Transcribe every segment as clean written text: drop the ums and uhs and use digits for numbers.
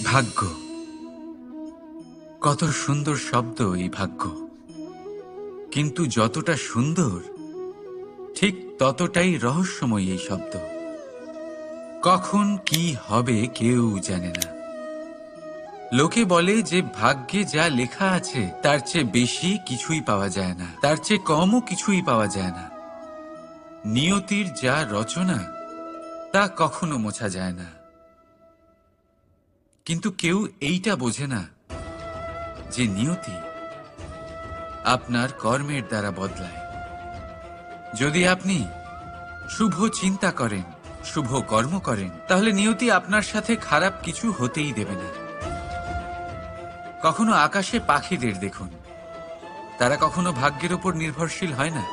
ভাগ্য, কত সুন্দর শব্দ এই ভাগ্য। কিন্তু যতটা সুন্দর ঠিক ততটাই রহস্যময় এই শব্দ। কখন কি হবে কেউ জানে না। লোকে বলে যে ভাগ্যে যা লেখা আছে তার চেয়ে বেশি কিছুই পাওয়া যায় না, তার চেয়ে কমও কিছুই পাওয়া যায় না। নিয়তির যা রচনা তা কখনো মোছা যায় না। কিন্তু কেউ এইটা বোঝে না যে নিয়তি আপনার কর্মের দ্বারা বদলায়। যদি আপনি শুভ চিন্তা করেন, শুভ কর্ম করেন, তাহলে নিয়তি আপনার সাথে খারাপ কিছু হতেই দেবে না। কখনো আকাশে পাখিদের দেখুন, তারা কখনো ভাগ্যের উপর নির্ভরশীল হয় না।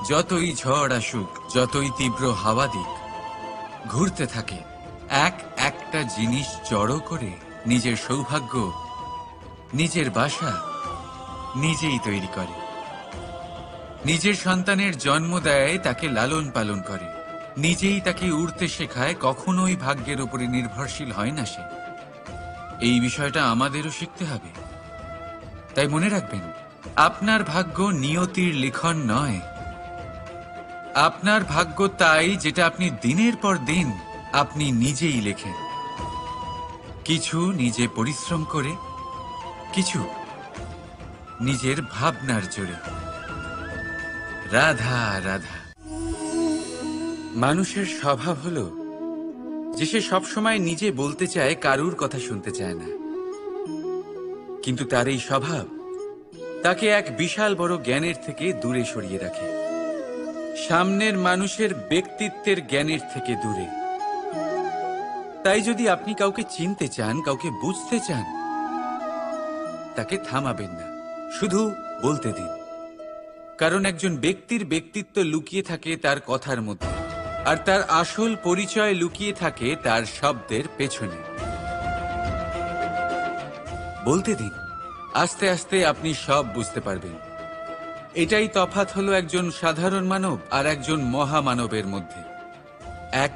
যতই ঝড় আসুক, যতই তীব্র হাওয়া দিক, ঘুরতে থাকে, একটা জিনিস জড়ো করে নিজের সৌভাগ্য, নিজের বাসা নিজেই তৈরি করে। নিজের সন্তানের জন্ম দেয়, তাকে লালন পালন করে, নিজেই তাকে উড়তে শেখায়, কখনোই ভাগ্যের উপরে নির্ভরশীল হয় না সে। এই বিষয়টা আমাদেরও শিখতে হবে। তাই মনে রাখবেন, আপনার ভাগ্য নিয়তির লিখন নয়। আপনার ভাগ্য তাই যেটা আপনি দিনের পর দিন আপনি নিজেই লেখেন। কিছু নিজে পরিশ্রম করে, কিছু নিজের ভাবনার জোরে। রাধা রাধা। মানুষের স্বভাব হলো যে সে সবসময় নিজে বলতে চায়, কারুর কথা শুনতে চায় না। কিন্তু তার এই স্বভাব তাকে এক বিশাল বড় জ্ঞানের থেকে দূরে সরিয়ে রাখে, সামনের মানুষের ব্যক্তিত্বের জ্ঞানের থেকে দূরে। তাই যদি আপনি কাউকে চিনতে চান, কাউকে বুঝতে চান, তাকে থামাবেন না, শুধু বলতে দিন। কারণ একজন ব্যক্তির ব্যক্তিত্ব লুকিয়ে থাকে তার কথার মধ্যে, আর তার আসল পরিচয় লুকিয়ে থাকে তার শব্দের পেছনে। বলতে দিন, আস্তে আস্তে আপনি সব বুঝতে পারবেন। এটাই তফাৎ হলো একজন সাধারণ মানব আর একজন মহামানবের মধ্যে। এক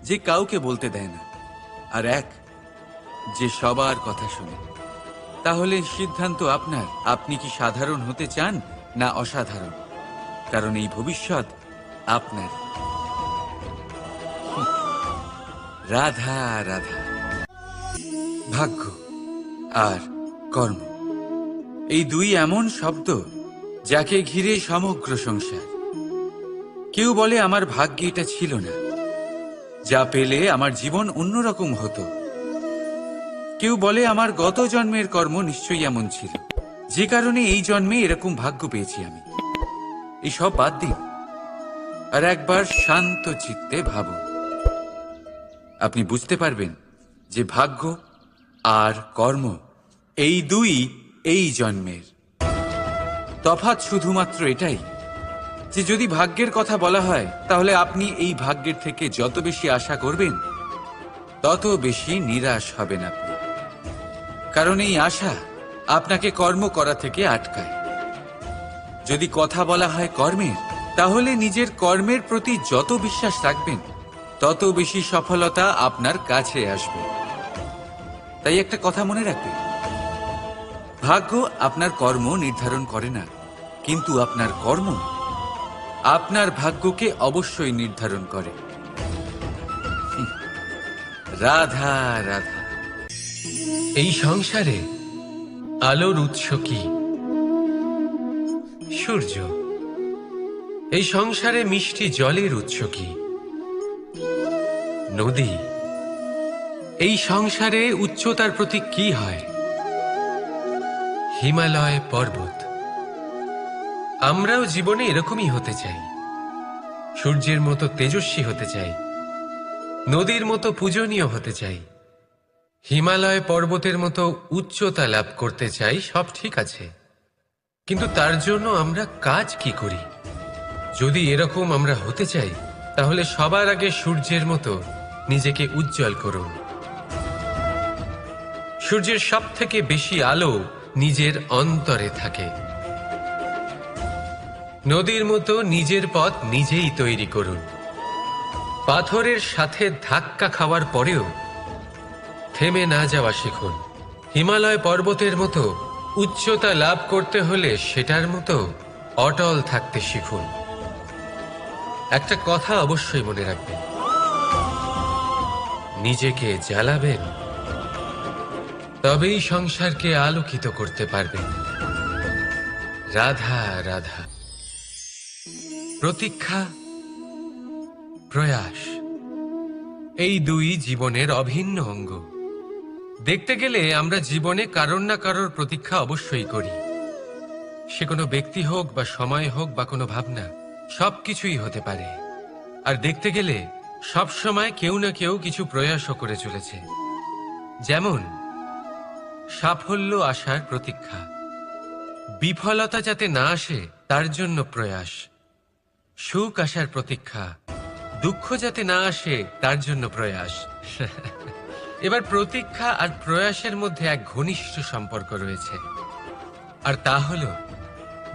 যে কাউকে বলতে দেয় না, আর এক যে সবার কথা শুনে। তাহলে সিদ্ধান্ত আপনার, আপনি কি সাধারণ হতে চান না অসাধারণ? কারণ এই ভবিষ্যৎ আপনার। রাধা রাধা। ভাগ্য আর কর্ম, এই দুই এমন শব্দ যাকে ঘিরে সমগ্র সংসার। কেউ বলে আমার ভাগ্যে এটা ছিল না, যা পেলে আমার জীবন অন্যরকম হতো। কেউ বলে আমার গত জন্মের কর্ম নিশ্চয়ই এমন ছিল, যে কারণে এই জন্মে এরকম ভাগ্য পেয়েছি আমি। এসব বাদ দিন আর একবার শান্ত চিত্তে ভাবুন। আপনি বুঝতে পারবেন যে ভাগ্য আর কর্ম এই দুই এই জন্মের। তফাৎ শুধুমাত্র এটাই যে যদি ভাগ্যের কথা বলা হয়, তাহলে আপনি এই ভাগ্যের থেকে যত বেশি আশা করবেন তত বেশি নিরাশ হবেন আপনি। কারণ এই আশা আপনাকে কর্ম করা থেকে আটকায়। যদি কথা বলা হয় কর্মের, তাহলে নিজের কর্মের প্রতি যত বিশ্বাস রাখবেন তত বেশি সফলতা আপনার কাছে আসবে। তাই একটা কথা মনে রাখবেন, ভাগ্য আপনার কর্ম নির্ধারণ করে না, কিন্তু আপনার কর্ম আপনার ভাগ্যকে অবশ্যই নির্ধারণ করে। রাধা রাধা। এই সংসারে আলোর উৎস কি? সূর্য। এই সংসারে মিষ্টি জলের উৎস কি? নদী। এই সংসারে উচ্চতার প্রতীক কি হয়? হিমালয় পর্বত। আমরাও জীবনে এরকমই হতে চাই, সূর্যের মতো তেজস্বী হতে চাই, নদীর মতো পূজনীয় হতে চাই, হিমালয় পর্বতের মতো উচ্চতা লাভ করতে চাই। সব ঠিক আছে, কিন্তু তার জন্য আমরা কাজ কি করি? যদি এরকম আমরা হতে চাই, তাহলে সবার আগে সূর্যের মতো নিজেকে উজ্জ্বল করুন। সূর্যের সব থেকে বেশি আলো নিজের অন্তরে থাকে। নদীর মতো নিজের পথ নিজেই তৈরি করুন। পাথরের সাথে ধাক্কা খাওয়ার পরেও থেমে না যাওয়া শিখুন। হিমালয় পর্বতের মতো উচ্চতা লাভ করতে হলে সেটার মতো অটল থাকতে শিখুন। একটা কথা অবশ্যই মনে রাখবেন, নিজেকে জ্বালাবেন, তবেই সংসারকে আলোকিত করতে পারবেন। রাধা রাধা। প্রতীক্ষা, প্রয়াস, এই দুই জীবনের অভিন্ন অঙ্গ। দেখতে গেলে আমরা জীবনে কারোর না কারোর প্রতীক্ষা অবশ্যই করি। সে কোনো ব্যক্তি হোক বা সময় হোক বা কোনো ভাবনা, সবকিছুই হতে পারে। আর দেখতে গেলে সব সময় কেউ না কেউ কিছু প্রয়াসও করে চলেছে। যেমন সাফল্য আসার প্রতীক্ষা, বিফলতা যাতে না আসে তার জন্য প্রয়াস, সুখ আসার প্রতীক্ষা, দুঃখ যাতে না আসে তার জন্য প্রয়াস। এবার প্রতীক্ষা আর প্রয়াসের মধ্যে এক ঘনিষ্ঠ সম্পর্ক রয়েছে, আর তা হলো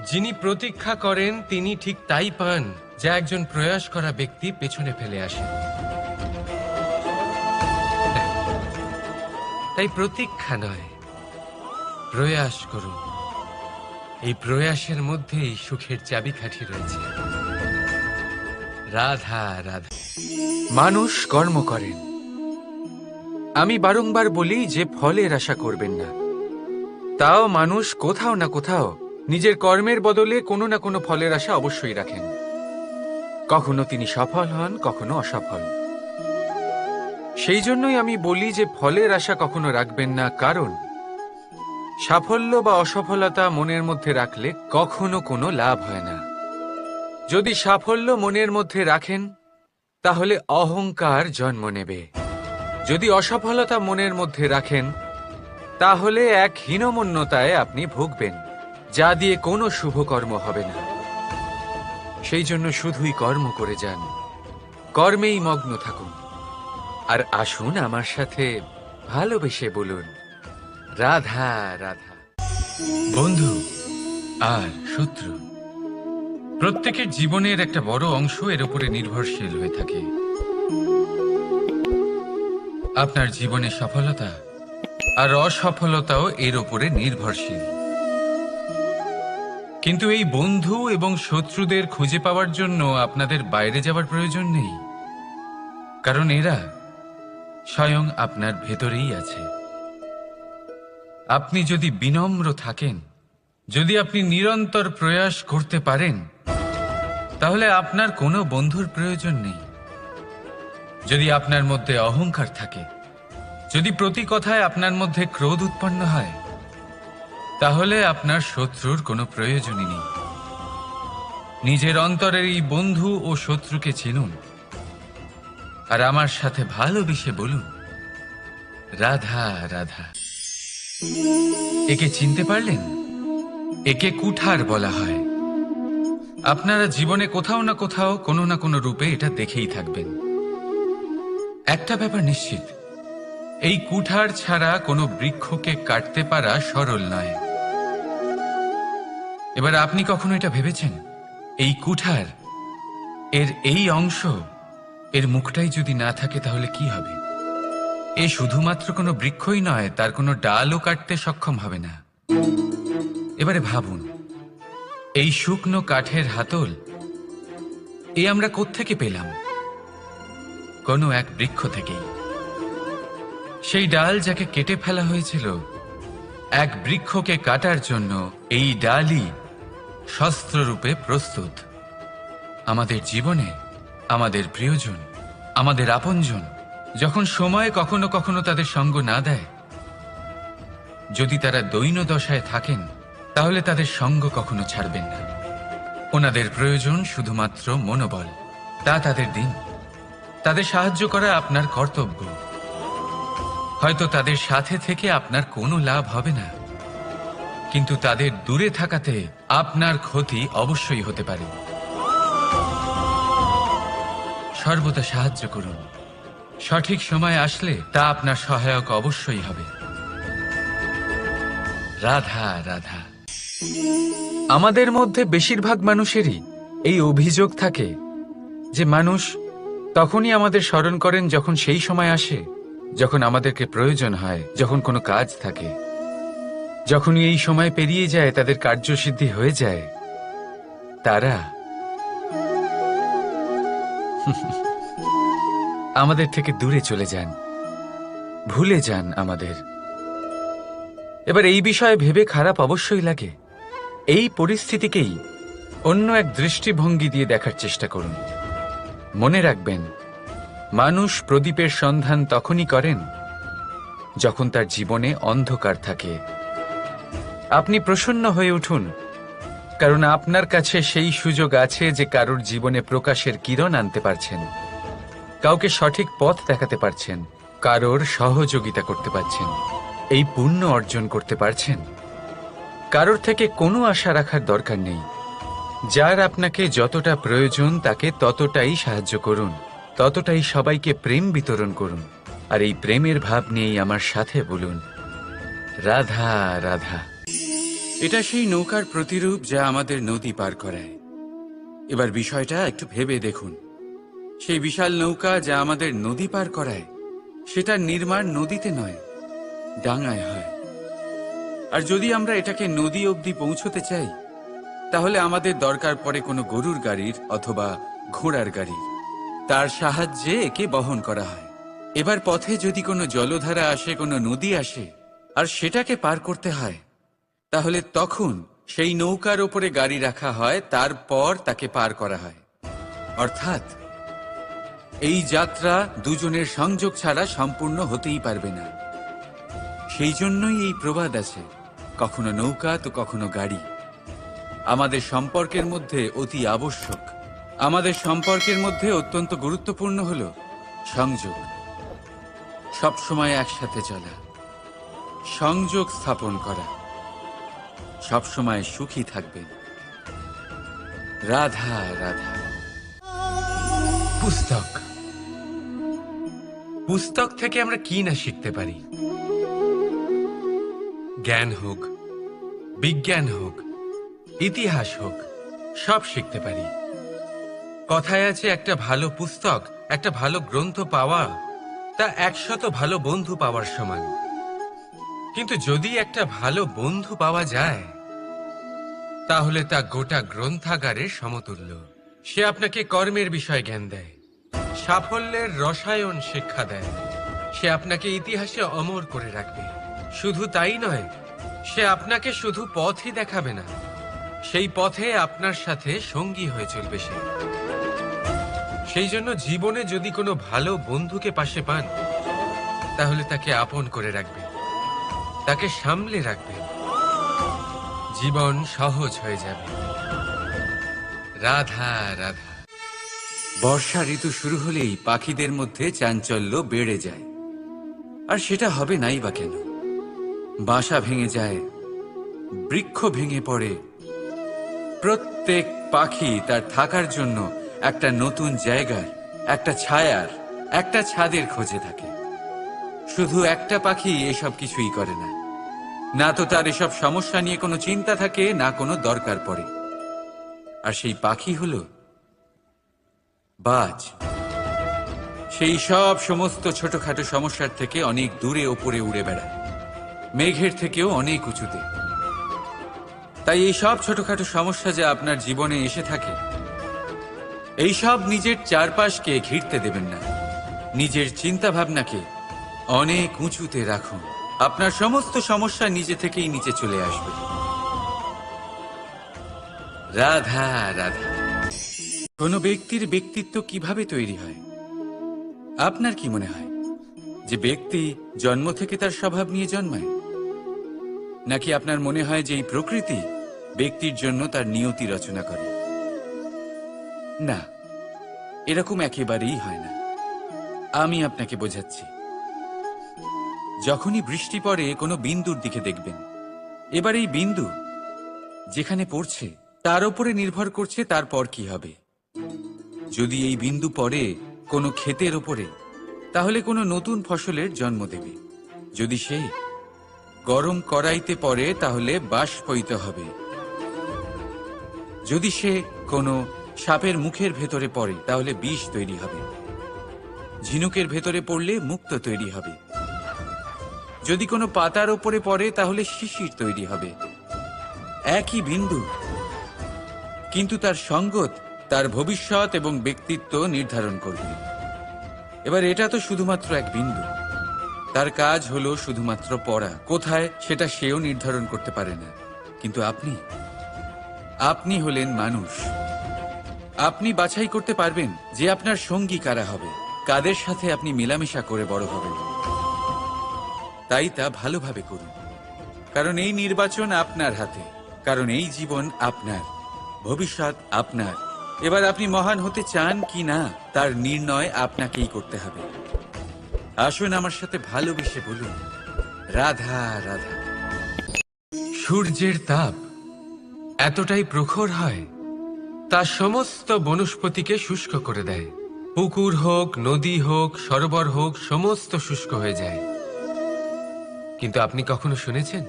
যিনি প্রতীক্ষা করেন তিনি ঠিক তাই পান যা একজন প্রয়াস করা ব্যক্তি পেছনে ফেলে আসে। তাই প্রতীক্ষা নয়, প্রয়াস করুন। এই প্রয়াসের মধ্যেই সুখের চাবিকাঠি রয়েছে। রাধা রাধা। মানুষ কর্ম করেন। আমি বারংবার বলি যে ফলের আশা করবেন না। তাও মানুষ কোথাও না কোথাও নিজের কর্মের বদলে কোনো না কোনো ফলের আশা অবশ্যই রাখেন। কখনো তিনি সফল হন, কখনো অসফল। সেই জন্যই আমি বলি যে ফলের আশা কখনো রাখবেন না, কারণ সাফল্য বা অসফলতা মনের মধ্যে রাখলে কখনো কোনো লাভ হয় না। যদি সাফল্য মনের মধ্যে রাখেন তাহলে অহংকার জন্ম নেবে। যদি অসফলতা মনের মধ্যে রাখেন তাহলে এক হীনমন্যতায় আপনি ভুগবেন, যা দিয়ে কোনো শুভকর্ম হবে না। সেই জন্য শুধুই কর্ম করে যান, কর্মেই মগ্ন থাকুন। আর আসুন আমার সাথে ভালোবেসে বলুন, রাধা রাধা। বন্ধু আর শত্রু প্রত্যেকের জীবনের একটা বড় অংশ এর উপরে নির্ভরশীল হয়ে থাকে। আপনার জীবনে সফলতা আর অসফলতাও এর উপরে নির্ভরশীল। কিন্তু এই বন্ধু এবং শত্রুদের খুঁজে পাওয়ার জন্য আপনাদের বাইরে যাওয়ার প্রয়োজন নেই, কারণ এরা স্বয়ং আপনার ভেতরেই আছে। আপনি যদি বিনম্র থাকেন, যদি আপনি নিরন্তর প্রয়াস করতে পারেন, তাহলে আপনার কোনো বন্ধুর প্রয়োজন নেই। যদি আপনার মধ্যে অহংকার থাকে, যদি প্রতি কথায় আপনার মধ্যে ক্রোধ উৎপন্ন হয়, তাহলে আপনার শত্রুর কোনো প্রয়োজনই নেই। নিজের অন্তরের এই বন্ধু ও শত্রুকে চিনুন, আর আমার সাথে ভালোবেসে বলুন, রাধা রাধা। একে চিনতে পারলেন? একে কুঠার বলা হয়। আপনারা জীবনে কোথাও না কোথাও কোনো না কোনো রূপে এটা দেখেই থাকবেন। একটা ব্যাপার নিশ্চিত, এই কুঠার ছাড়া কোনো বৃক্ষকে কাটতে পারা সরল নয়। এবার আপনি কখনো এটা ভেবেছেন, এই কুঠার এর এই অংশ, এর মুখটাই যদি না থাকে তাহলে কি হবে? এ শুধুমাত্র কোনো বৃক্ষই নয়, তার কোনো ডালও কাটতে সক্ষম হবে না। এবারে ভাবুন, এই শুকনো কাঠের হাতল এ আমরা কোত্থেকে পেলাম? কোনো এক বৃক্ষ থেকেই। সেই ডাল যাকে কেটে ফেলা হয়েছিল এক বৃক্ষকে কাটার জন্য, এই ডালই শস্ত্ররূপে প্রস্তুত। আমাদের জীবনে আমাদের প্রিয়জন, আমাদের আপনজন যখন সময় কখনো কখনো তাদের সঙ্গ না দেয়, যদি তারা দৈন্য দশায় থাকেন, তাহলে তাদের সঙ্গ কখনো ছাড়বেন না। ওনাদের প্রয়োজন শুধুমাত্র মনোবল। তা তাদের দিন, তাদের সাহায্য করা আপনার কর্তব্য। হয়তো তাদের সাথে থেকে আপনার কোনো লাভ হবে না, কিন্তু তাদের দূরে থাকাতে আপনার ক্ষতি অবশ্যই হতে পারে। সর্বদা সাহায্য করুন। সঠিক সময় আসলে তা আপনার সহায়ক অবশ্যই হবে। রাধা রাধা। আমাদের মধ্যে বেশিরভাগ মানুষেরই এই অভিযোগ থাকে যে মানুষ তখনই আমাদের স্মরণ করেন যখন সেই সময় আসে যখন আমাদেরকে প্রয়োজন হয়, যখন কোনো কাজ থাকে, যখনই এই সময় পেরিয়ে যায়, তাদের কার্যসিদ্ধি হয়ে যায়, তারা আমাদের থেকে দূরে চলে যান, ভুলে যান আমাদের। এবার এই বিষয়ে ভেবে খারাপ অবশ্যই লাগে। এই পরিস্থিতিকেই অন্য এক দৃষ্টিভঙ্গি দিয়ে দেখার চেষ্টা করুন। মনে রাখবেন, মানুষ প্রদীপের সন্ধান তখনই করেন যখন তার জীবনে অন্ধকার থাকে। আপনি প্রসন্ন হয়ে উঠুন, কারণ আপনার কাছে সেই সুযোগ আছে যে কারোর জীবনে প্রকাশের কিরণ আনতে পারছেন, কাউকে সঠিক পথ দেখাতে পারছেন, কারোর সহযোগিতা করতে পারছেন, এই পুণ্য অর্জন করতে পারছেন। কারোর থেকে কোনো আশা রাখার দরকার নেই। যার আপনাকে যতটা প্রয়োজন তাকে ততটাই সাহায্য করুন, ততটাই সবাইকে প্রেম বিতরণ করুন। আর এই প্রেমের ভাব নিয়েই আমার সাথে বলুন, রাধা রাধা। এটা সেই নৌকার প্রতিরূপ যা আমাদের নদী পার করায়। এবার বিষয়টা একটু ভেবে দেখুন। সেই বিশাল নৌকা যা আমাদের নদী পার করায়, সেটার নির্মাণ নদীতে নয়, ডাঙায় হয়। আর যদি আমরা এটাকে নদী অবধি পৌঁছতে চাই, তাহলে আমাদের দরকার পড়ে কোনো গরুর গাড়ির অথবা ঘোড়ার গাড়ির। তার সাহায্যে একে বহন করা হয়। এবার পথে যদি কোনো জলধারা আসে, কোনো নদী আসে, আর সেটাকে পার করতে হয়, তাহলে তখন সেই নৌকার ওপরে গাড়ি রাখা হয়, তারপর তাকে পার করা হয়। অর্থাৎ এই যাত্রা দুজনের সংযোগ ছাড়া সম্পূর্ণ হতেই পারবে না। সেই জন্যই এই প্রবাদ আছে, কখনো নৌকা তো কখনো গাড়ি। আমাদের সম্পর্কের মধ্যে অতি আবশ্যক, আমাদের সম্পর্কের মধ্যে অত্যন্ত গুরুত্বপূর্ণ হল সংযোগ। সবসময় একসাথে চলা, সংযোগ স্থাপন করা। সবসময় সুখী থাকবেন। রাধা রাধা। পুস্তক, পুস্তক থেকে আমরা কি না শিখতে পারি। জ্ঞান হোক, বিজ্ঞান হোক, ইতিহাস হোক, সব শিখতে পারি। কথায় আছে, একটা ভালো পুস্তক, একটা ভালো গ্রন্থ পাওয়া তা 100 ভালো বন্ধু পাওয়ার সমান। কিন্তু যদি একটা ভালো বন্ধু পাওয়া যায়, তাহলে তা গোটা গ্রন্থাগারের সমতুল্য। সে আপনাকে কর্মের বিষয়ে জ্ঞান দেয়, সাফল্যের রসায়ন শিক্ষা দেয়, সে আপনাকে ইতিহাসে অমর করে রাখবে। শুধু তাই নয়, সে আপনাকে শুধু পথই দেখাবে না, সেই পথে আপনার সাথে সঙ্গী হয়ে চলবে সে। সেই জন্য জীবনে যদি কোনো ভালো বন্ধুকে পাশে পান, তাহলে তাকে আপন করে রাখবেন, তাকে সামলে রাখবেন, জীবন সহজ হয়ে যাবে। রাধা রাধা। বর্ষা ঋতু শুরু হলেই পাখিদের মধ্যে চাঞ্চল্য বেড়ে যায়। আর সেটা হবে নাই বা কেন? বাসা ভেঙে যায়, বৃক্ষ ভেঙে পড়ে। প্রত্যেক পাখি তার থাকার জন্য একটা নতুন জায়গার, একটা ছায়ার, একটা ছাদের খোঁজে থাকে। শুধু একটা পাখি এসব কিছুই করে না। না তো তার এসব সমস্যা নিয়ে কোনো চিন্তা থাকে, না কোনো দরকার পড়ে। আর সেই পাখি হলো বাজ। সেই সব সমস্ত ছোটখাটো সমস্যার থেকে অনেক দূরে ওপরে উড়ে বেড়ায়, মেঘের থেকেও অনেক উঁচুতে। তাই এই সব ছোটখাটো সমস্যা যা আপনার জীবনে এসে থাকে, এই সব নিজের চারপাশকে ঘিরতে দেবেন না। নিজের চিন্তা ভাবনাকে অনেক উঁচুতে রাখুন। আপনার সমস্ত সমস্যা নিজে থেকেই নিচে চলে আসবে। রাধা রাধা। কোনো ব্যক্তির ব্যক্তিত্ব কিভাবে তৈরি হয়? আপনার কি মনে হয় যে ব্যক্তি জন্ম থেকে তার স্বভাব নিয়ে জন্মায়? নাকি আপনার মনে হয় যে এই প্রকৃতি ব্যক্তির জন্য তার নিয়তি রচনা করে? না, এরকম একেবারেই হয় না। আমি আপনাকে বোঝাচ্ছি। যখনই বৃষ্টি পড়ে কোনো বিন্দুর দিকে দেখবেন। এবার এই বিন্দু যেখানে পড়ছে তার উপরে নির্ভর করছে তারপর কি হবে। যদি এই বিন্দু পড়ে কোনো ক্ষেতের ওপরে, তাহলে কোনো নতুন ফসলের জন্ম দেবে। যদি সে গরম কড়াইতে পড়ে, তাহলে বাষ্পীত হবে। যদি সে কোনো সাপের মুখের ভেতরে পড়ে, তাহলে বিষ তৈরি হবে। ঝিনুকের ভেতরে পড়লে মুক্তো তৈরি হবে। যদি কোনো পাতার ওপরে পড়ে তাহলে শিশির তৈরি হবে। একই বিন্দু, কিন্তু তার সঙ্গত তার ভবিষ্যৎ এবং ব্যক্তিত্ব নির্ধারণ করবে। এবার এটা তো শুধুমাত্র এক বিন্দু, তার কাজ হলো শুধুমাত্র পড়া। কোথায় সেটা সেও নির্ধারণ করতে পারে না। কিন্তু আপনি হলেন মানুষ। আপনি বাছাই করতে পারবেন যে আপনার সঙ্গী কারা হবে, কাদের সাথে আপনি মেলামেশা করে বড় হবেন। তাই তা ভালোভাবে করুন, কারণ এই নির্বাচন আপনার হাতে, কারণ এই জীবন আপনার, ভবিষ্যৎ আপনার। এবার আপনি মহান হতে চান কি না তার নির্ণয় আপনাকেই করতে হবে। আসুন আমার সাথে ভালোবেসে বলুন, রাধা রাধা। সূর্যের তাপ এতটাই প্রখর হয়, তা সমস্ত বনস্পতিকে শুষ্ক করে দেয়। পুকুর হোক, নদী হোক, সরোবর হোক, সমস্ত শুষ্ক হয়ে যায়। কিন্তু আপনি কখনো শুনেছেন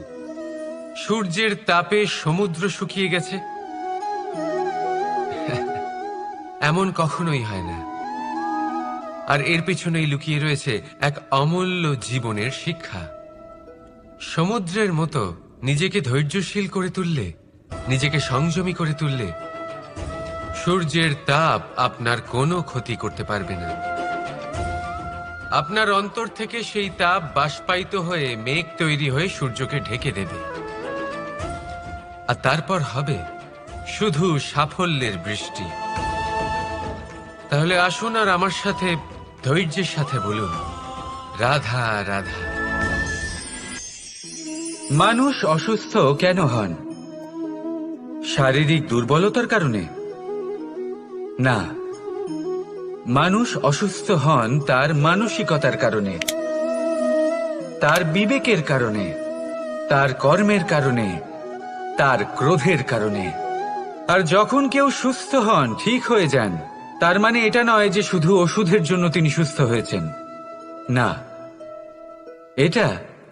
সূর্যের তাপে সমুদ্র শুকিয়ে গেছে? এমন কখনোই হয় না। আর এর পিছনেই লুকিয়ে রয়েছে এক অমূল্য জীবনের শিক্ষা। সমুদ্রের মতো নিজেকে ধৈর্যশীল করে তুললে, নিজেকে সংযমী করে তুললে, সূর্যের তাপ আপনার কোনো ক্ষতি করতে পারবে না। আপনার অন্তর থেকে সেই তাপ বাষ্পায়িত হয়ে মেঘ তৈরি হয়ে সূর্যকে ঢেকে দেবে, আর তারপর হবে শুধু সাফল্যের বৃষ্টি। তাহলে আসুন আর আমার সাথে ধৈর্যের সাথে বলুন, রাধা রাধা। মানুষ অসুস্থ কেন হন? শারীরিক দুর্বলতার কারণে? না, মানুষ অসুস্থ হন তার মানসিকতার কারণে, তার বিবেকের কারণে, তার কর্মের কারণে, তার ক্রোধের কারণে। আর যখন কেউ সুস্থ হন, ঠিক হয়ে যান, তার মানে এটা নয় যে শুধু ওষুধের জন্য তিনি সুস্থ হয়েছেন। না, এটা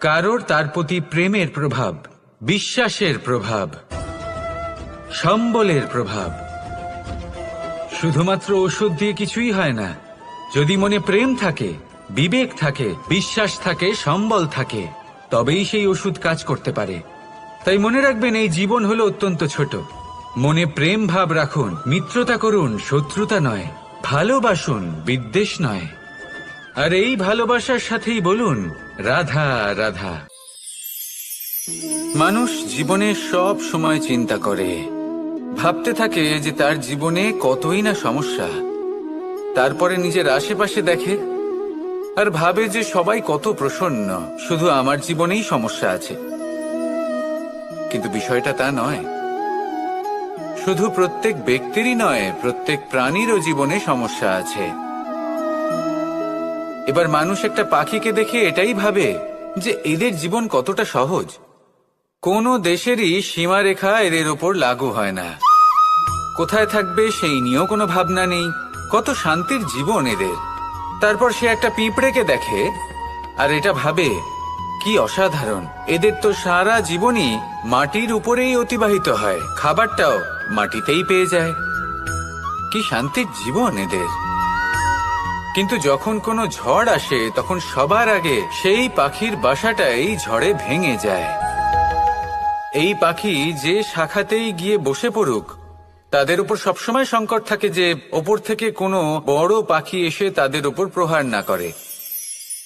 কারোর তার প্রতি প্রেমের প্রভাব, বিশ্বাসের প্রভাব, সম্বলের প্রভাব। শুধুমাত্র ওষুধ দিয়ে কিছুই হয় না। যদি মনে প্রেম থাকে, বিবেক থাকে, বিশ্বাস থাকে, সম্বল থাকে, তবেই সেই ওষুধ কাজ করতে পারে। তাই মনে রাখবেন, এই জীবন হলো অত্যন্ত ছোট। মনে প্রেম ভাব রাখুন, মিত্রতা করুন, শত্রুতা নয়। ভালোবাসুন, বিদ্বেষ নয়। আর এই ভালোবাসার সাথেই বলুন, রাধা রাধা। মানুষ জীবনে সব সময় চিন্তা করে, ভাবতে থাকে যে তার জীবনে কতই না সমস্যা। তারপরে নিজের আশেপাশে দেখে আর ভাবে যে সবাই কত প্রসন্ন, শুধু আমার জীবনেই সমস্যা আছে। কিন্তু বিষয়টা তা নয়। শুধু প্রত্যেক ব্যক্তিরই নয়, প্রত্যেক প্রাণীরও জীবনে সমস্যা আছে। এবার মানুষ একটা পাখিকে দেখে এটাই ভাবে যে এদের জীবন কতটা সহজ। কোনো দেশেরই সীমারেখা এদের ওপর লাগু হয় না। কোথায় থাকবে সেই নিয়েও কোনো ভাবনা নেই। কত শান্তির জীবন এদের। তারপর সে একটা পিঁপড়েকে দেখে আর এটা ভাবে, কি অসাধারণ, এদের তো সারা জীবনই মাটির উপরেই অতিবাহিত হয়, খাবারটাও মাটিতেই পেয়ে যায়। কি শান্তির জীবন এদের। কিন্তু যখন কোনো ঝড় আসে, তখন সবার আগে সেই পাখির বাসাটাই ঝড়ে ভেঙে যায়। এই পাখি যে শাখাতেই গিয়ে বসে পড়ুক, তাদের উপর সবসময় সংকট থাকে যে ওপর থেকে কোনো বড় পাখি এসে তাদের উপর প্রহার না করে,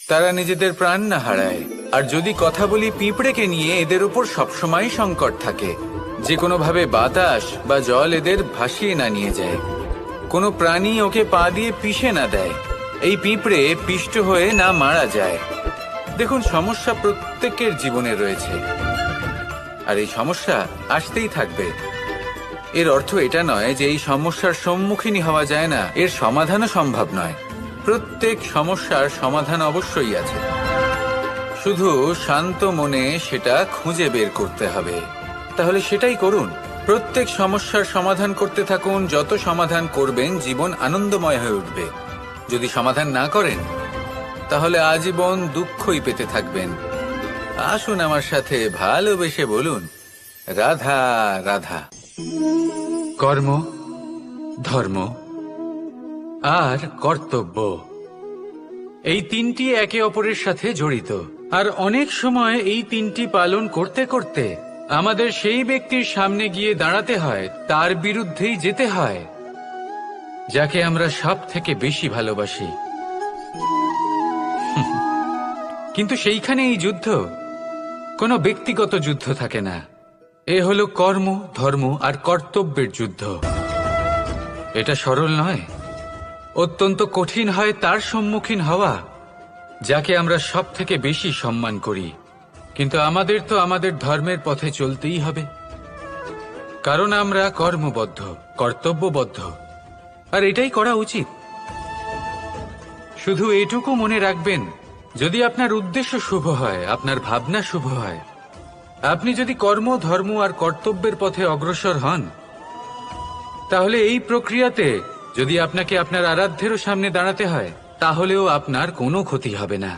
তারা নিজেদের প্রাণ না হারায়। আর যদি কথা বলি পিঁপড়েকে নিয়ে, এদের উপর সবসময় সংকট থাকে যে কোনোভাবে বাতাস বা জল এদের ভাসিয়ে না নিয়ে যায়, কোনো প্রাণী ওকে পা দিয়ে পিষে না দেয়, এই পিঁপড়ে পিষ্ট হয়ে না মারা যায়। দেখুন, সমস্যা প্রত্যেকের জীবনে রয়েছে, আর এই সমস্যা আসতেই থাকবে। এর অর্থ এটা নয় যে এই সমস্যার সম্মুখীন হওয়া যায় না, এর সমাধানও সম্ভব নয়। প্রত্যেক সমস্যার সমাধান অবশ্যই আছে, শুধু শান্ত মনে সেটা খুঁজে বের করতে হবে। তাহলে সেটাই করুন, প্রত্যেক সমস্যার সমাধান করতে থাকুন। যত সমাধান করবেন, জীবন আনন্দময় হয়ে উঠবে। যদি সমাধান না করেন, তাহলে আজীবন দুঃখই পেতে থাকবেন। আসুন আমার সাথে ভালোবেসে বলুন, রাধা রাধা। কর্ম, ধর্ম আর কর্তব্য, এই তিনটি একে অপরের সাথে জড়িত, আর অনেক সময় এই তিনটি পালন করতে করতে আমাদের সেই ব্যক্তির সামনে গিয়ে দাঁড়াতে হয়, তার বিরুদ্ধেই যেতে হয়, যাকে আমরা সব থেকে বেশি ভালোবাসি। কিন্তু সেইখানে এই যুদ্ধ কোনো ব্যক্তিগত যুদ্ধ থাকে না। এ হলো কর্ম, ধর্ম আর কর্তব্যের যুদ্ধ। এটা সরল নয়, অত্যন্ত কঠিন হয় তার সম্মুখীন হওয়া যাকে আমরা সব থেকে বেশি সম্মান করি। কিন্তু আমাদের তো আমাদের ধর্মের পথে চলতেই হবে, কারণ আমরা কর্মবদ্ধ, কর্তব্যবদ্ধ, আর এটাই করা উচিত। শুধু এটুকু মনে রাখবেন, যদি আপনার উদ্দেশ্য শুভ হয়, আপনার ভাবনা শুভ হয়, আপনি যদি কর্ম, ধর্ম আর কর্তব্যের পথে অগ্রসর হন, তাহলে এই প্রক্রিয়াতে যদি আপনাকে আপনার আরাধ্যেরও সামনে দাঁড়াতে হয়, তাহলেও আপনার কোনো ক্ষতি হবে না।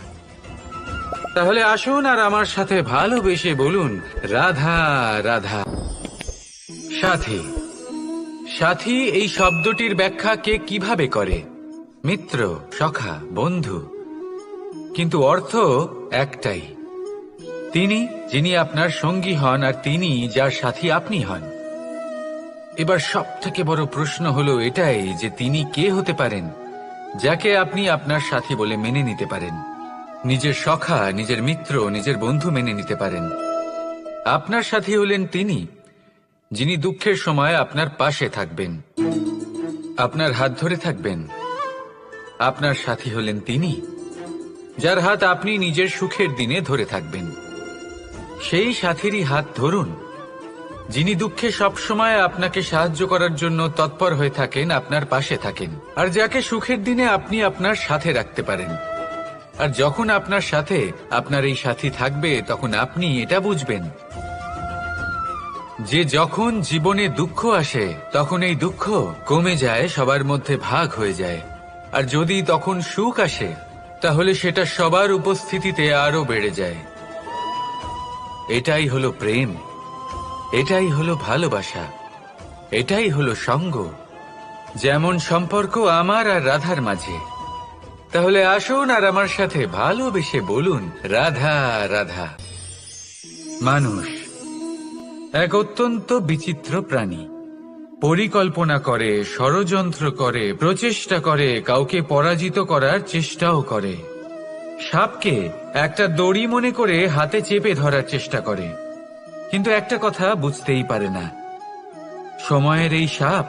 তাহলে আসুন আর আমার সাথে ভালোবেসে বলুন, রাধা রাধা। সাথী। সাথী এই শব্দটির ব্যাখ্যা কে কিভাবে করে? মিত্র, সখা, বন্ধু। কিন্তু অর্থ একটাই, তিনি যিনি আপনার সঙ্গী হন আর তিনি যার সাথী আপনি হন। এবার সব থেকে বড় প্রশ্ন হলো এটাই যে তিনি কে হতে পারেন যাকে আপনি আপনার সাথী বলে মেনে নিতে পারেন, নিজের সখা, নিজের মিত্র, নিজের বন্ধু মেনে নিতে পারেন। আপনার সাথী হলেন তিনি যিনি দুঃখের সময় আপনার পাশে থাকবেন, আপনার হাত ধরে থাকবেন। আপনার সাথী হলেন তিনি যার হাত আপনি নিজের সুখের দিনে ধরে থাকবেন। সেই সাথীরই হাত ধরুন যিনি দুঃখে সবসময় আপনাকে সাহায্য করার জন্য তৎপর হয়ে থাকেন, আপনার পাশে থাকেন, আর যাকে সুখের দিনে আপনি আপনার সাথে রাখতে পারেন। আর যখন আপনার সাথে আপনার এই সাথী থাকবে, তখন আপনি এটা বুঝবেন যে যখন জীবনে দুঃখ আসে, তখন এই দুঃখ কমে যায়, সবার মধ্যে ভাগ হয়ে যায়। আর যদি তখন সুখ আসে, তাহলে সেটা সবার উপস্থিতিতে আরো বেড়ে যায়। এটাই হলো প্রেম, এটাই হলো ভালোবাসা, এটাই হলো সঙ্গ। যেমন সম্পর্ক আমার আর রাধার মাঝে। তাহলে আসুন আর আমার সাথে ভালোবেসে বলুন, রাধা রাধা। মানুষ এক অত্যন্ত বিচিত্র প্রাণী। পরিকল্পনা করে, ষড়যন্ত্র করে, প্রচেষ্টা করে, কাউকে পরাজিত করার চেষ্টাও করে। সাপকে একটা দড়ি মনে করে হাতে চেপে ধরার চেষ্টা করে, কিন্তু একটা কথা বুঝতেই পারে না, সময়ের এই সাপ,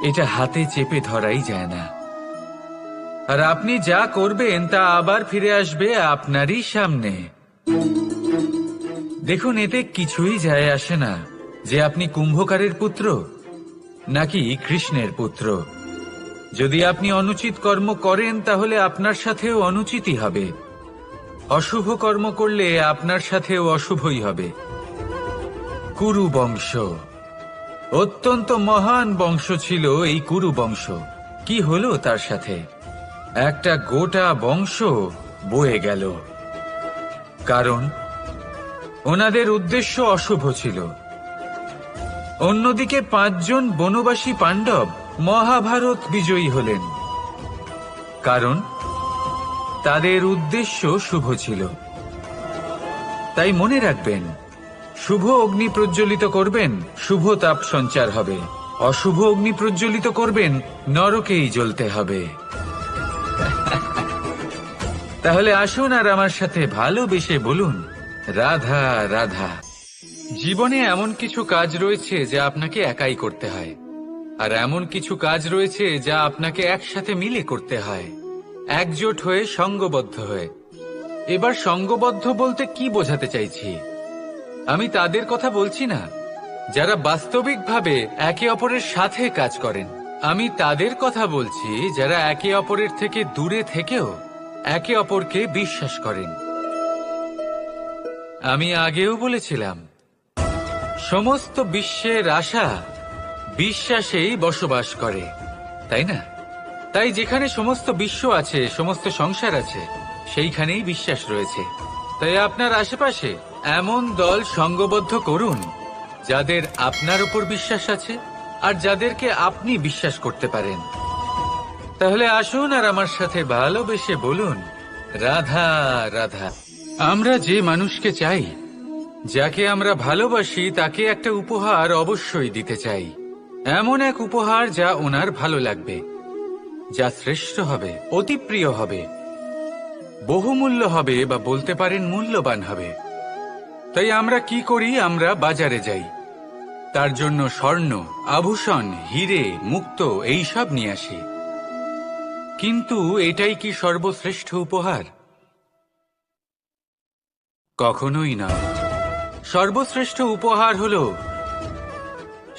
এটা হাতে চেপে ধরাই যায় না। আর আপনি যা করবেন তা আবার ফিরে আসবে আপনারই সামনে। দেখুন, এতে কিছুই যায় আসে না যে আপনি কুম্ভকারের পুত্র নাকি কৃষ্ণের পুত্র। যদি আপনি অনুচিত কর্ম করেন, তাহলে আপনার সাথেও অনুচিতই হবে। অশুভ কর্ম করলে আপনার সাথেও অশুভই হবে। কুরু বংশ অত্যন্ত মহান বংশ ছিল। এই কুরু বংশ কি হলো তার সাথে? একটা গোটা বংশ বয়ে গেল, কারণ ওনাদের উদ্দেশ্য অশুভ ছিল। অন্যদিকে 5 জন বনবাসী পাণ্ডব মহাভারত বিজয়ী হলেন, কারণ তাদের উদ্দেশ্য শুভ ছিল। তাই মনে রাখবেন, শুভ অগ্নি প্রজ্বলিত করবেন, শুভ তাপ সঞ্চার হবে। অশুভ অগ্নি প্রজ্বলিত করবেন, নরকেই জ্বলতে হবে। তাহলে আসুন আর আমার সাথে ভালোবেসে বলুন, রাধা রাধা। জীবনে এমন কিছু কাজ রয়েছে যা আপনাকে একাই করতে হয়, আর এমন কিছু কাজ রয়েছে যা আপনাকে একসাথে মিলে করতে হয়, একজোট হয়ে, সঙ্গবদ্ধ হয়ে। এবার সঙ্গবদ্ধ বলতে কি বোঝাতে চাইছি? আমি তাদের কথা বলছি না যারা বাস্তবিকভাবে একে অপরের সাথে কাজ করেন। আমি তাদের কথা বলছি যারা একে অপরের থেকে দূরে থেকেও একে অপরকে বিশ্বাস করেন। আমি আগেও বলেছিলাম, সমস্ত বিশ্বের আশা বিশ্বাসেই বসবাস করে, তাই না? তাই যেখানে সমস্ত বিশ্ব আছে, সমস্ত সংসার আছে, সেইখানেই বিশ্বাস রয়েছে। তাই আপনার আশেপাশে এমন দল সঙ্গবদ্ধ করুন যাদের আপনার উপর বিশ্বাস আছে আর যাদেরকে আপনি বিশ্বাস করতে পারেন। তাহলে আসুন আর আমার সাথে ভালোবেসে বলুন, রাধা রাধা। আমরা যে মানুষকে চাই, যাকে আমরা ভালোবাসি, তাকে একটা উপহার অবশ্যই দিতে চাই। এমন এক উপহার যা ওনার ভালো লাগবে, যা শ্রেষ্ঠ হবে, অতি প্রিয় হবে, বহুমূল্য হবে, বা বলতে পারেন মূল্যবান হবে। তাই আমরা কি করি? আমরা বাজারে যাই, তার জন্য স্বর্ণ, আভূষণ, হিরে, মুক্ত এইসব নিয়ে আসি। কিন্তু এটাই কি সর্বশ্রেষ্ঠ উপহার? কখনোই না। সর্বশ্রেষ্ঠ উপহার হলো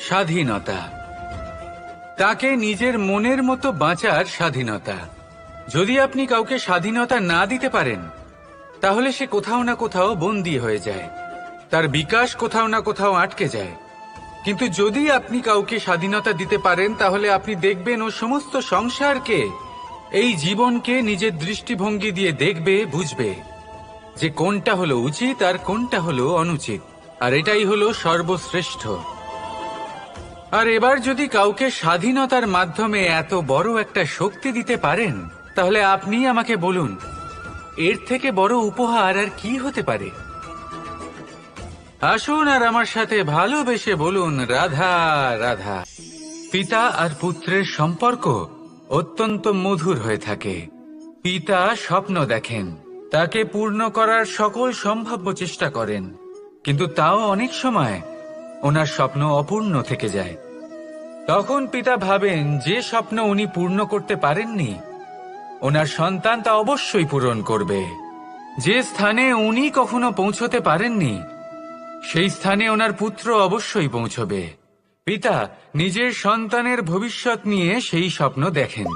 স্বাধীনতা, তাকে নিজের মনের মতো বাঁচার স্বাধীনতা। যদি আপনি কাউকে স্বাধীনতা না দিতে পারেন, তাহলে সে কোথাও না কোথাও বন্দী হয়ে যায়, তার বিকাশ কোথাও না কোথাও আটকে যায়। কিন্তু যদি আপনি কাউকে স্বাধীনতা দিতে পারেন, তাহলে আপনি দেখবেন ও সমস্ত সংসারকে, এই জীবনকে নিজের দৃষ্টিভঙ্গি দিয়ে দেখবে, বুঝবে যে কোনটা হলো উচিত আর কোনটা হলো অনুচিত। আর এটাই হলো সর্বশ্রেষ্ঠ। আর এবার যদি কাউকে স্বাধীনতার মাধ্যমে এত বড় একটা শক্তি দিতে পারেন, তাহলে আপনি আমাকে বলুন, এর থেকে বড় উপহার আর কি হতে পারে? আসুন আর আমার সাথে ভালোবেসে বলুন, রাধা রাধা। পিতা আর পুত্রের সম্পর্ক অত্যন্ত মধুর হয়ে থাকে। পিতা স্বপ্ন দেখেন, তাকে পূর্ণ করার সকল সম্ভাব্য চেষ্টা করেন, কিন্তু তাও অনেক সময় ওনার স্বপ্ন অপূর্ণ থেকে যায়। তখন পিতা ভাবেন যে স্বপ্ন উনি পূর্ণ করতে পারেননি, ওনার সন্তান তা অবশ্যই পূরণ করবে। যে স্থানে উনি কখনো পৌঁছতে পারেননি, সেই স্থানে ওনার পুত্র অবশ্যই পৌঁছবে। পিতা নিজের সন্তানের ভবিষ্যৎ নিয়ে সেই স্বপ্ন দেখেন,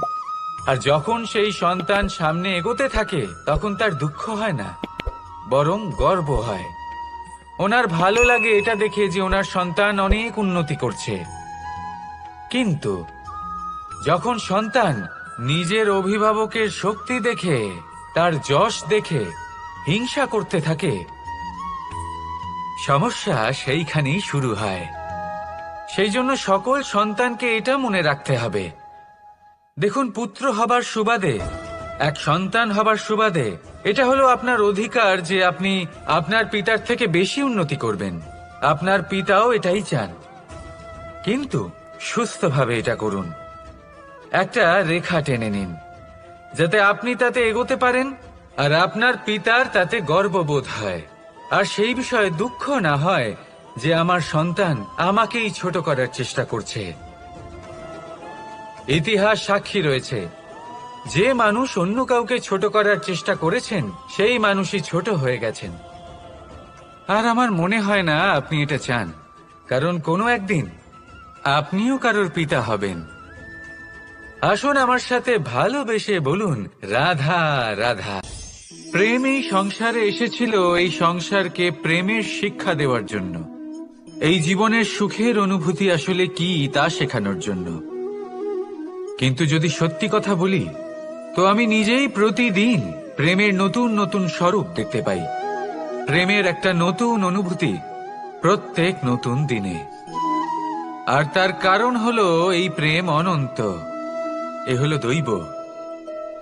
আর যখন সেই সন্তান সামনে এগোতে থাকে, তখন তার দুঃখ হয় না, বরং গর্ব হয়। ওনার ভালো লাগে এটা দেখে যে ওনার সন্তান অনেক উন্নতি করছে। কিন্তু যখন সন্তান নিজের অভিভাবকের শক্তি দেখে, তার যশ দেখে হিংসা করতে থাকে, সমস্যা সেইখানেই শুরু হয়। সেই জন্য সকল সন্তানকে এটা মনে রাখতে হবে, দেখুন, পুত্র হবার সুবাদে, এক সন্তান হবার সুবাদে, এটা হলো আপনার অধিকার যে আপনি আপনার পিতার থেকে বেশি উন্নতি করবেন। আপনার পিতাও এটাই চান, কিন্তু সুস্থভাবে এটা করুন। একটা রেখা টেনে নিন, যাতে আপনি তাতে এগোতে পারেন আর আপনার পিতার তাতে গর্ববোধ হয়, আর সেই বিষয়ে দুঃখ না হয় যে আমার সন্তান আমাকেই ছোট করার চেষ্টা করছে। ইতিহাস সাক্ষী রয়েছে, যে মানুষ অন্য কাউকে ছোট করার চেষ্টা করেছেন, সেই মানুষই ছোট হয়ে গেছেন। আর আমার মনে হয় না আপনি এটা চান, কারণ কোনো একদিন আপনিও কারোর পিতা হবেন। আসুন আমার সাথে ভালোবেসে বলুন, রাধা রাধা। প্রেম এই সংসারে এসেছিল এই সংসারকে প্রেমের শিক্ষা দেওয়ার জন্য, এই জীবনের সুখের অনুভূতি আসলে কি তা শেখানোর জন্য। কিন্তু যদি সত্যি কথা বলি, তো আমি নিজেই প্রতিদিন প্রেমের নতুন নতুন স্বরূপ দেখতে পাই, প্রেমের একটা নতুন অনুভূতি প্রত্যেক নতুন দিনে। আর তার কারণ হলো এই প্রেম অনন্ত, এ হলো দৈব।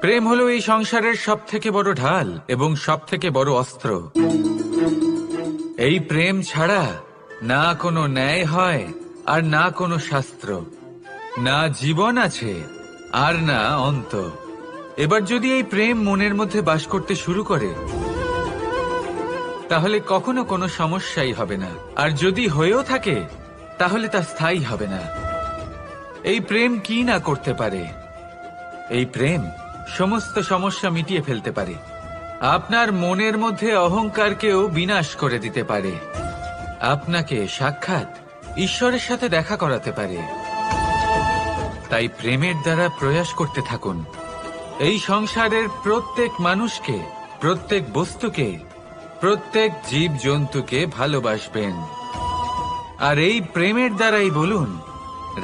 প্রেম হলো এই সংসারের সব থেকে বড় ঢাল এবং সব থেকে বড় অস্ত্র। এই প্রেম ছাড়া না কোনো ন্যায় হয় আর না কোনো শাস্ত্র, না জীবন আছে আর না অন্ত। এবার যদি এই প্রেম মনের মধ্যে বাস করতে শুরু করে, তাহলে কখনো কোনো সমস্যাই হবে না, আর যদি হয়েও থাকে তাহলে তা স্থায়ী হবে না। এই প্রেম কি না করতে পারে? এই প্রেম সমস্ত সমস্যা মিটিয়ে ফেলতে পারে, আপনার মনের মধ্যে অহংকারকেও বিনাশ করে দিতে পারে, আপনাকে সাক্ষাৎ ঈশ্বরের সাথে দেখা করাতে পারে। তাই প্রেমের দ্বারা প্রয়াস করতে থাকুন, এই সংসারের প্রত্যেক মানুষকে, প্রত্যেক বস্তুকে, প্রত্যেক জীব জন্তুকে ভালোবাসবেন। আর এই প্রেমের দ্বারাই বলুন,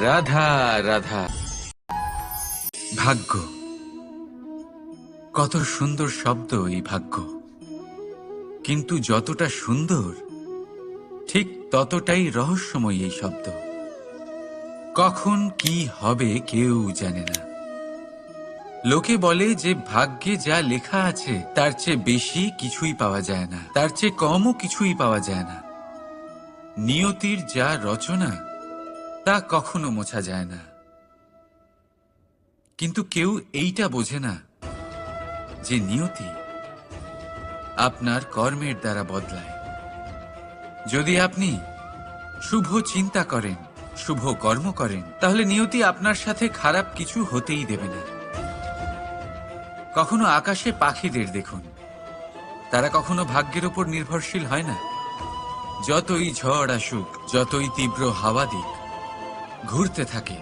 রাধা রাধা। ভাগ্য, কত সুন্দর শব্দ এই ভাগ্য, কিন্তু যতটা সুন্দর ঠিক ততটাই রহস্যময় এই শব্দ। কখন কি হবে কেউ জানে না। লোকে বলে যে ভাগ্যে যা লেখা আছে তার চেয়ে বেশি কিছুই পাওয়া যায় না, তার চেয়ে কমও কিছুই পাওয়া যায় না। নিয়তির যা রচনা তা কখনো মোছা যায় না। কিন্তু কেউ এইটা বোঝে না যে নিয়তি আপনার কর্মের দ্বারা বদলায়। যদি আপনি শুভ চিন্তা করেন, শুভ কর্ম করেন, তাহলে নিয়তি আপনার সাথে খারাপ কিছু হতেই দেবে না। কখনো আকাশে পাখিদের দেখুন, তারা কখনো ভাগ্যের উপর নির্ভরশীল হয় না। যতই ঝড় আসুক, যতই তীব্র হাওয়া দিক, ঘুরতে থাকে,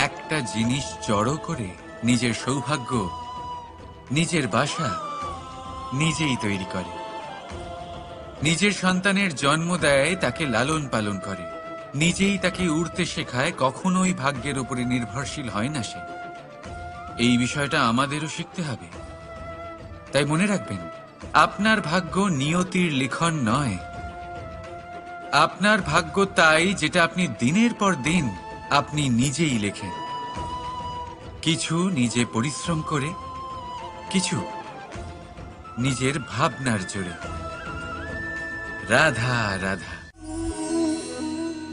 একটা জিনিস জড়ো করে নিজের সৌভাগ্য, নিজের বাসা নিজেই তৈরি করে। নিজের সন্তানের জন্ম দেয়, তাকে লালন পালন করে, নিজেই তাকে উড়তে শেখায়, কখনোই ভাগ্যের উপরে নির্ভরশীল হয় না সে। এই বিষয়টা আমাদেরও শিখতে হবে। তাই মনে রাখবেন, আপনার ভাগ্য নিয়তির লিখন নয়। আপনার ভাগ্য তাই যেটা আপনি দিনের পর দিন আপনি নিজেই লেখেন। কিছু নিজে পরিশ্রম করে, কিছু নিজের ভাবনার জোরে। রাধা রাধা।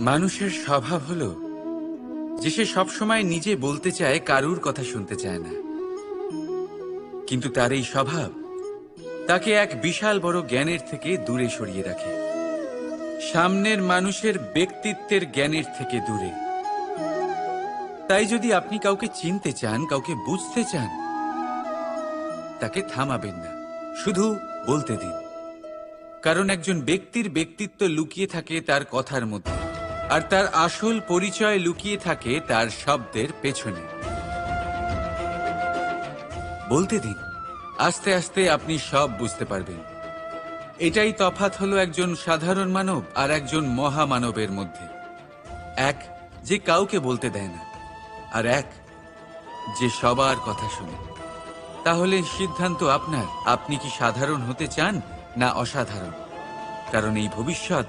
মানুষের স্বভাব হলো যে সে সবসময় নিজে বলতে চায়, কারুর কথা শুনতে চায় না। কিন্তু তার এই স্বভাব তাকে এক বিশাল বড় জ্ঞানের থেকে দূরে সরিয়ে রাখে, সামনের মানুষের ব্যক্তিত্বের জ্ঞানের থেকে দূরে। তাই যদি আপনি কাউকে চিনতে চান, কাউকে বুঝতে চান, তাকে থামাবেন না, শুধু বলতে দিন। কারণ একজন ব্যক্তির ব্যক্তিত্ব লুকিয়ে থাকে তার কথার মধ্যে, আর তার আসল পরিচয় লুকিয়ে থাকে তার শব্দের পেছনে। বলতে দিন, আস্তে আস্তে আপনি সব বুঝতে পারবেন। এটাই তফাৎ হলো একজন সাধারণ মানব আর একজন মহামানবের মধ্যে। এক যে কাউকে বলতে দেয় না, আর এক যে সবার কথা শুনে। তাহলে সিদ্ধান্ত আপনার, আপনি কি সাধারণ হতে চান না অসাধারণ? কারণ এই ভবিষ্যৎ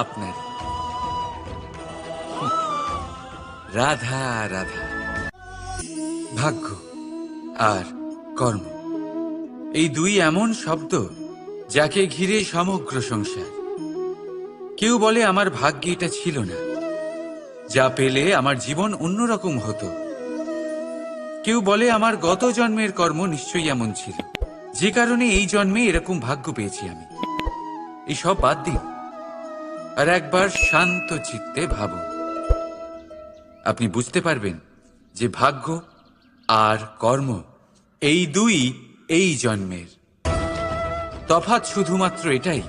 আপনার। রাধা রাধা। ভাগ্য আর কর্ম, এই দুই এমন শব্দ যাকে ঘিরে সমগ্র সংসার। কেউ বলে আমার ভাগ্যে এটা ছিল না, যা পেলে আমার জীবন অন্যরকম হতো। কেউ বলে আমার গত জন্মের কর্ম নিশ্চয়ই এমন ছিল, যে কারণে এই জন্মে এরকম ভাগ্য পেয়েছি আমি। এই সব বাদ দিন আর একবার শান্ত চিত্তে ভাবুন। আপনি বুঝতে পারবেন যে ভাগ্য আর কর্ম এই দুই এই জন্মের। তফাৎ শুধুমাত্র এটাই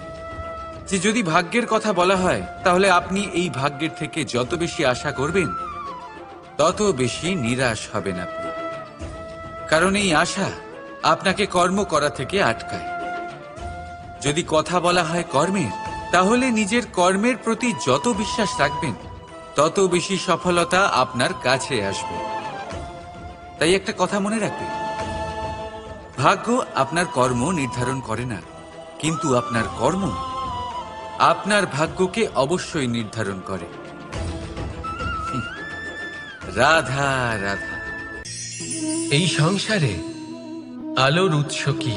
যে যদি ভাগ্যের কথা বলা হয়, তাহলে আপনি এই ভাগ্যের থেকে যত বেশি আশা করবেন তত বেশি নিরাশ হবেন আপনি। কারণ এই আশা আপনাকে কর্ম করা থেকে আটকায়। যদি কথা বলা হয় কর্মের, তাহলে নিজের কর্মের প্রতি যত বিশ্বাস রাখবেন তত বেশি সফলতা আপনার কাছে আসবে। তাই একটা কথা মনে রাখবেন, ভাগ্য আপনার কর্ম নির্ধারণ করে না, কিন্তু আপনার কর্ম আপনার ভাগ্যকে অবশ্যই নির্ধারণ করে। রাধা রাধা। এই সংসারে আলোর উৎস কি?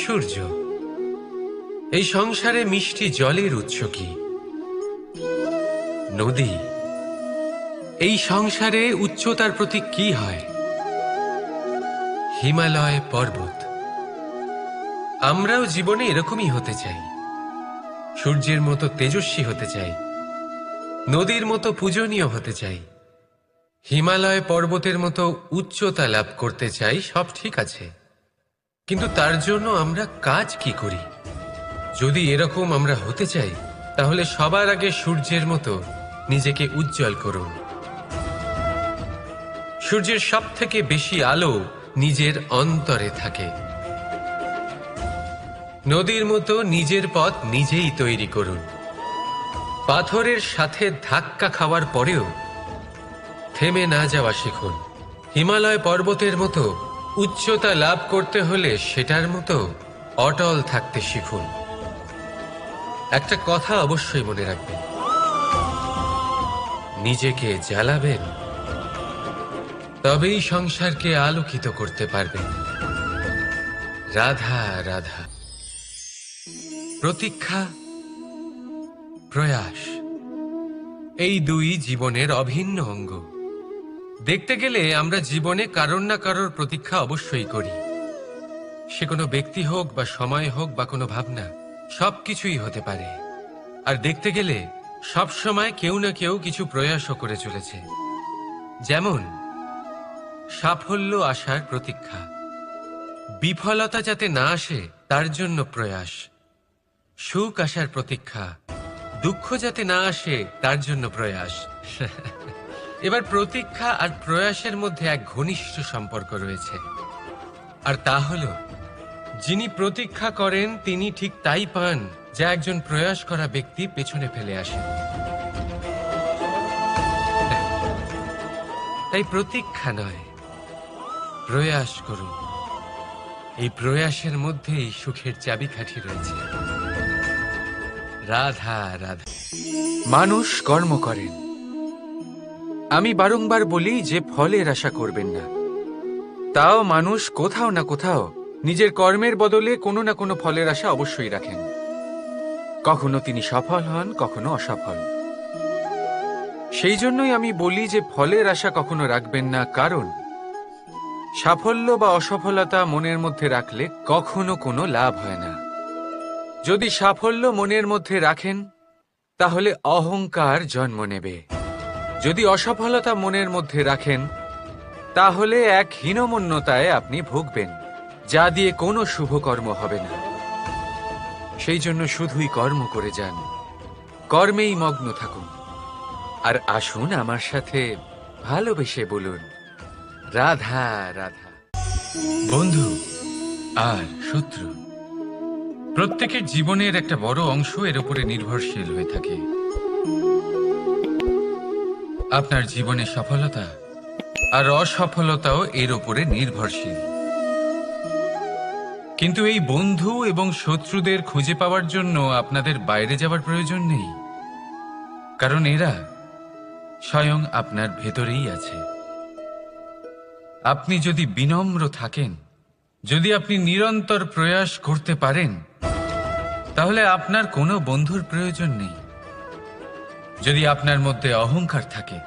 সূর্য। এই সংসারে মিষ্টি জলের উৎস কি? নদী। এই সংসারে উচ্চতার প্রতীক কি হয়? হিমালয় পর্বত। আমরাও জীবনে এরকমই হতে চাই, সূর্যের মতো তেজস্বী হতে চাই, নদীর মতো পূজনীয় হতে চাই, হিমালয় পর্বতের মতো উচ্চতা লাভ করতে চাই। সব ঠিক আছে, কিন্তু তার জন্য আমরা কাজ কি করি? যদি এরকম আমরা হতে চাই, তাহলে সবার আগে সূর্যের মতো নিজেকে উজ্জ্বল করুন। সূর্যের সব থেকে বেশি আলো নিজের অন্তরে থাকে। নদীর মতো নিজের পথ নিজেই তৈরি করুন। পাথরের সাথে ধাক্কা খাওয়ার পরেও থেমে না যাওয়া শিখুন। হিমালয় পর্বতের মতো উচ্চতা লাভ করতে হলে সেটার মতো অটল থাকতে শিখুন। একটা কথা অবশ্যই মনে রাখবেন, নিজেকে জ্বালাবেন তবেই সংসারকে আলোকিত করতে পারবেন। রাধা রাধা। প্রতীক্ষা, প্রয়াস, এই দুই জীবনের অভিন্ন অঙ্গ। দেখতে গেলে আমরা জীবনে কারোর না কারোর প্রতীক্ষা অবশ্যই করি। সে কোনো ব্যক্তি হোক বা সময় হোক বা কোনো ভাবনা, সবকিছুই হতে পারে। আর দেখতে গেলে সব সময় কেউ না কেউ কিছু প্রয়াসও করে চলেছে। যেমন সাফল্য আসার প্রতীক্ষা, বিফলতা যাতে না আসে তার জন্য প্রয়াস, সুখ আসার প্রতীক্ষা, দুঃখ যাতে না আসে তার জন্য প্রয়াস। এবার প্রতীক্ষা আর প্রয়াসের মধ্যে এক ঘনিষ্ঠ সম্পর্ক রয়েছে, আর তা হল যিনি প্রতীক্ষা করেন তিনি ঠিক তাই পান যা একজন প্রয়াস করা ব্যক্তি পেছনে ফেলে আসেন। তাই প্রতীক্ষা নয়, প্রয়াস করুন। এই প্রয়াসের মধ্যেই সুখের চাবিকাঠি রয়েছে। রাধা রাধা। মানুষ কর্ম করেন। আমি বারংবার বলি যে ফলের আশা করবেন না। তাও মানুষ কোথাও না কোথাও নিজের কর্মের বদলে কোনো না কোনো ফলের আশা অবশ্যই রাখেন। কখনো তিনি সফল হন, কখনো অসফল। সেই জন্যই আমি বলি যে ফলের আশা কখনো রাখবেন না, কারণ সাফল্য বা অসফলতা মনের মধ্যে রাখলে কখনো কোনো লাভ হয় না। যদি সাফল্য মনের মধ্যে রাখেন তাহলে অহংকার জন্ম নেবে। যদি অসফলতা মনের মধ্যে রাখেন তাহলে এক হীনমন্যতায় আপনি ভুগবেন, যা দিয়ে কোনো শুভকর্ম হবে না। সেই জন্য শুধুই কর্ম করে যান, কর্মেই মগ্ন থাকুন। আর আসুন আমার সাথে ভালোবেসে বলুন, রাধা রাধা। বন্ধু আর শত্রু, প্রত্যেকের জীবনের একটা বড় অংশ এর উপরে নির্ভরশীল হয়ে থাকে। আপনার জীবনে সফলতা আর অসফলতাও এর উপরে নির্ভরশীল। কিন্তু এই বন্ধু এবং শত্রুদের খুঁজে পাওয়ার জন্য আপনাদের বাইরে যাওয়ার প্রয়োজন নেই, কারণ এরা স্বয়ং আপনার ভেতরেই আছে। আপনি যদি বিনম্র থাকেন, যদি আপনি নিরন্তর প্রয়াস করতে পারেন, তাহলে আপনার কোনো বন্ধুর প্রয়োজন নেই। যদি আপনার মধ্যে অহংকার থাকে,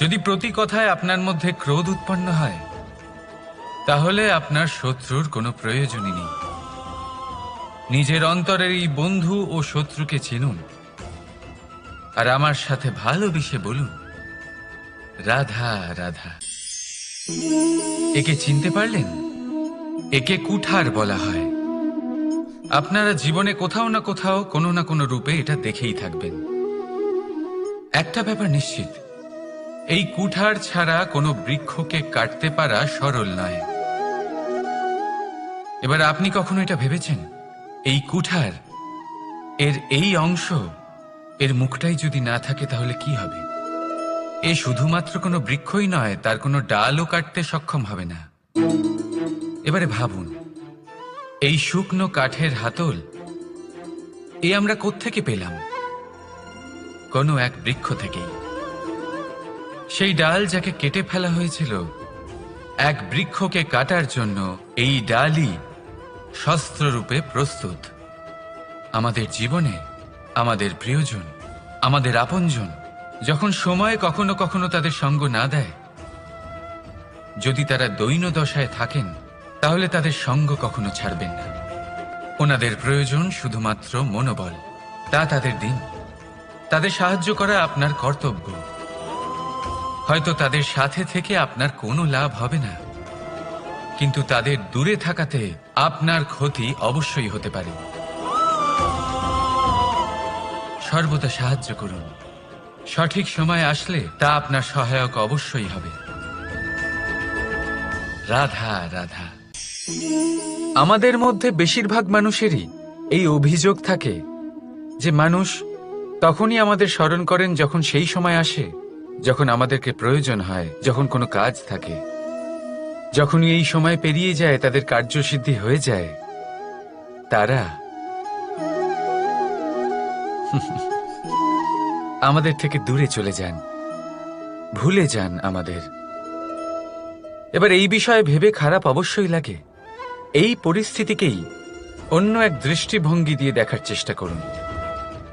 যদি প্রতি কথায় আপনার মধ্যে ক্রোধ উৎপন্ন হয়, তাহলে আপনার শত্রুর কোনো প্রয়োজনই নেই। নিজের অন্তরের এই বন্ধু ও শত্রুকে চিনুন, আর আমার সাথে ভালোবেসে বলুন, রাধা রাধা। একে চিনতে পারলেন? একে কুঠার বলা হয়। আপনারা জীবনে কোথাও না কোথাও কোনো না কোনো রূপে এটা দেখেই থাকবেন। একটা ব্যাপার নিশ্চিত, এই কুঠার ছাড়া কোনো বৃক্ষকে কাটতে পারা সরল নয়। এবার আপনি কখনো এটা ভেবেছেন, এই কুঠার, এর এই অংশ, এর মুখটাই যদি না থাকে তাহলে কি হবে? এ শুধুমাত্র কোনো বৃক্ষই নয়, তার কোনো ডালও কাটতে সক্ষম হবে না। এবারে ভাবুন, এই শুকনো কাঠের হাতল এ আমরা কোত্থেকে পেলাম? কোনো এক বৃক্ষ থেকেই। সেই ডাল যাকে কেটে ফেলা হয়েছিল এক বৃক্ষকে কাটার জন্য, এই ডালই শস্ত্ররূপে প্রস্তুত। আমাদের জীবনে আমাদের প্রিয়জন, আমাদের আপনজন যখন সময় কখনো কখনো তাদের সঙ্গ না দেয়, যদি তারা দৈন্য দশায় থাকেন, তাহলে তাদের সঙ্গ কখনো ছাড়বেন না। ওনাদের প্রয়োজন শুধুমাত্র মনোবল। তা তাদের দিন, তাদের সাহায্য করা আপনার কর্তব্য। হয়তো তাদের সাথে থেকে আপনার কোনো লাভ হবে না, কিন্তু তাদের দূরে থাকাতে আপনার ক্ষতি অবশ্যই হতে পারে। সর্বদা সাহায্য করুন। সঠিক সময় আসলে তা আপনার সহায়ক অবশ্যই হবে। রাধা রাধা। আমাদের মধ্যে বেশিরভাগ মানুষেরই এই অভিযোগ থাকে যে মানুষ তখনই আমাদের স্মরণ করেন যখন সেই সময় আসে যখন আমাদেরকে প্রয়োজন হয়, যখন কোনো কাজ থাকে। যখনই এই সময় পেরিয়ে যায়, তাদের কার্যসিদ্ধি হয়ে যায়, তারা আমাদের থেকে দূরে চলে যান, ভুলে যান আমাদের। এবার এই বিষয়ে ভেবে খারাপ অবশ্যই লাগে। এই পরিস্থিতিকেই অন্য এক দৃষ্টিভঙ্গি দিয়ে দেখার চেষ্টা করুন।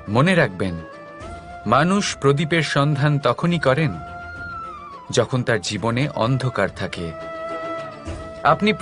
মনে রাখবেন, মানুষ প্রদীপের সন্ধান তখনই করেন যখন তার জীবনে অন্ধকার থাকে। আপনি